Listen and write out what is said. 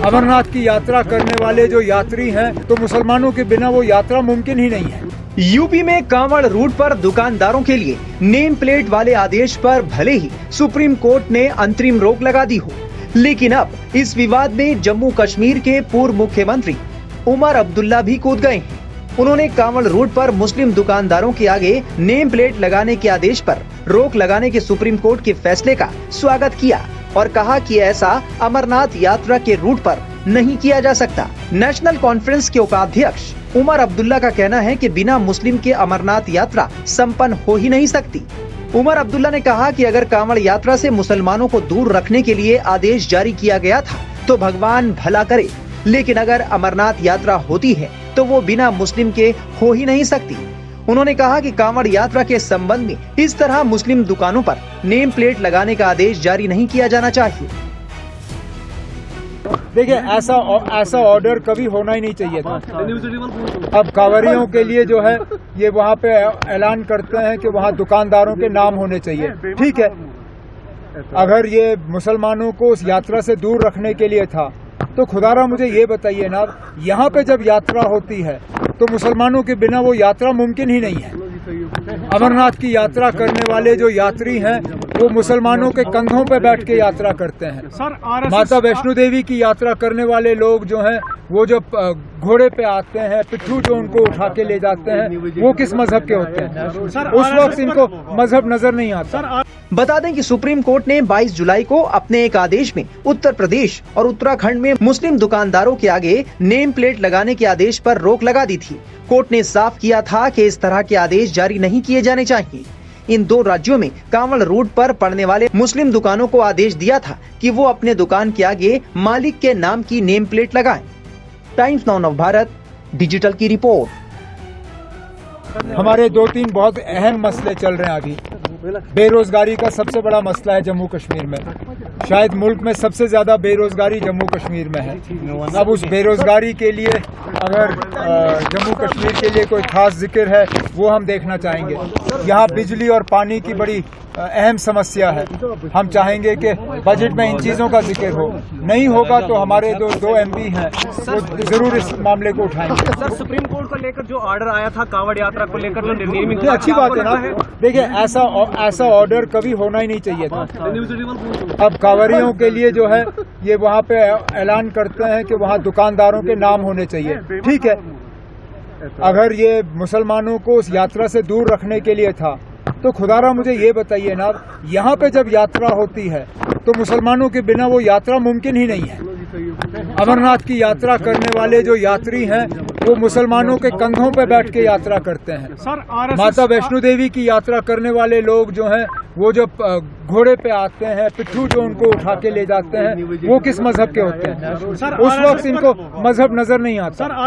अमरनाथ की यात्रा करने वाले जो यात्री हैं, तो मुसलमानों के बिना वो यात्रा मुमकिन ही नहीं है। यूपी में कांवड़ रूट पर दुकानदारों के लिए नेम प्लेट वाले आदेश पर भले ही सुप्रीम कोर्ट ने अंतरिम रोक लगा दी हो, लेकिन अब इस विवाद में जम्मू कश्मीर के पूर्व मुख्यमंत्री उमर अब्दुल्ला भी कूद गए हैं। उन्होंने कांवड़ रूट पर मुस्लिम दुकानदारों के आगे नेम प्लेट लगाने के आदेश पर रोक लगाने के सुप्रीम कोर्ट के फैसले का स्वागत किया और कहा कि ऐसा अमरनाथ यात्रा के रूट पर नहीं किया जा सकता। नेशनल कॉन्फ्रेंस के उपाध्यक्ष उमर अब्दुल्ला का कहना है कि बिना मुस्लिम के अमरनाथ यात्रा संपन्न हो ही नहीं सकती। उमर अब्दुल्ला ने कहा कि अगर कांवड़ यात्रा से मुसलमानों को दूर रखने के लिए आदेश जारी किया गया था तो भगवान भला करे, लेकिन अगर अमरनाथ यात्रा होती है तो वो बिना मुस्लिम के हो ही नहीं सकती। उन्होंने कहा कि कांवड़ यात्रा के संबंध में इस तरह मुस्लिम दुकानों पर नेम प्लेट लगाने का आदेश जारी नहीं किया जाना चाहिए। देखिए, ऐसा ऑर्डर कभी होना ही नहीं चाहिए था। अब कांवड़ियों के लिए जो है ये वहाँ पे ऐलान करते हैं कि वहाँ दुकानदारों के नाम होने चाहिए। ठीक है, अगर ये मुसलमानों को उस यात्रा से दूर रखने के लिए था तो खुदारा मुझे ये बताइए ना, यहाँ पे जब यात्रा होती है तो मुसलमानों के बिना वो यात्रा मुमकिन ही नहीं है। अमरनाथ की यात्रा करने वाले जो यात्री हैं वो मुसलमानों के कंधों पे बैठ के यात्रा करते हैं। माता वैष्णो देवी की यात्रा करने वाले लोग जो हैं वो जो घोड़े पे आते हैं, पिट्ठू जो उनको उठा के ले जाते हैं, वो किस मजहब के होते हैं? उस वक्त इनको मजहब नजर नहीं आता। बता दें कि सुप्रीम कोर्ट ने 22 जुलाई को अपने एक आदेश में उत्तर प्रदेश और उत्तराखंड में मुस्लिम दुकानदारों के आगे नेम प्लेट लगाने के आदेश पर रोक लगा दी थी। कोर्ट ने साफ किया था कि इस तरह के आदेश जारी नहीं किए जाने चाहिए। इन दो राज्यों में कांवड़ रूट पर पड़ने वाले मुस्लिम दुकानों को आदेश दिया था कि वो अपने दुकान के आगे मालिक के नाम की नेम प्लेट लगाएं। टाइम्स नाउ नव भारत डिजिटल की रिपोर्ट। हमारे 2-3 बहुत अहम मसले चल रहे हैं अभी। बेरोजगारी का सबसे बड़ा मसला है जम्मू कश्मीर में। शायद मुल्क में सबसे ज्यादा बेरोजगारी जम्मू कश्मीर में है। अब उस बेरोजगारी के लिए अगर जम्मू कश्मीर के लिए कोई खास जिक्र है वो हम देखना चाहेंगे। यहाँ बिजली और पानी की बड़ी अहम समस्या है। हम चाहेंगे कि बजट में इन चीजों का जिक्र हो। नहीं होगा तो हमारे दो एमपी हैं वो जरूर इस मामले को उठाएंगे। सर, सुप्रीम कोर्ट को लेकर जो ऑर्डर आया था कांवड़ यात्रा को लेकर, ये अच्छी बात है ना। देखिए, ऐसा ऑर्डर कभी होना ही नहीं चाहिए था। अब कांवड़ियों के लिए जो है ये वहाँ पे ऐलान करते हैं कि वहाँ दुकानदारों के नाम होने चाहिए। ठीक है, अगर ये मुसलमानों को उस यात्रा से दूर रखने के लिए था तो खुदारा मुझे ये बताइए ना, यहाँ पे जब यात्रा होती है तो मुसलमानों के बिना वो यात्रा मुमकिन ही नहीं है। अमरनाथ की यात्रा करने वाले जो यात्री हैं वो मुसलमानों के कंधों पे बैठ के यात्रा करते हैं। माता वैष्णो देवी की यात्रा करने वाले लोग जो हैं वो जो घोड़े पे आते हैं, पिट्ठू जो उनको उठा के ले जाते हैं, वो किस मजहब के होते हैं? उस वक्त इनको मजहब नजर नहीं आता।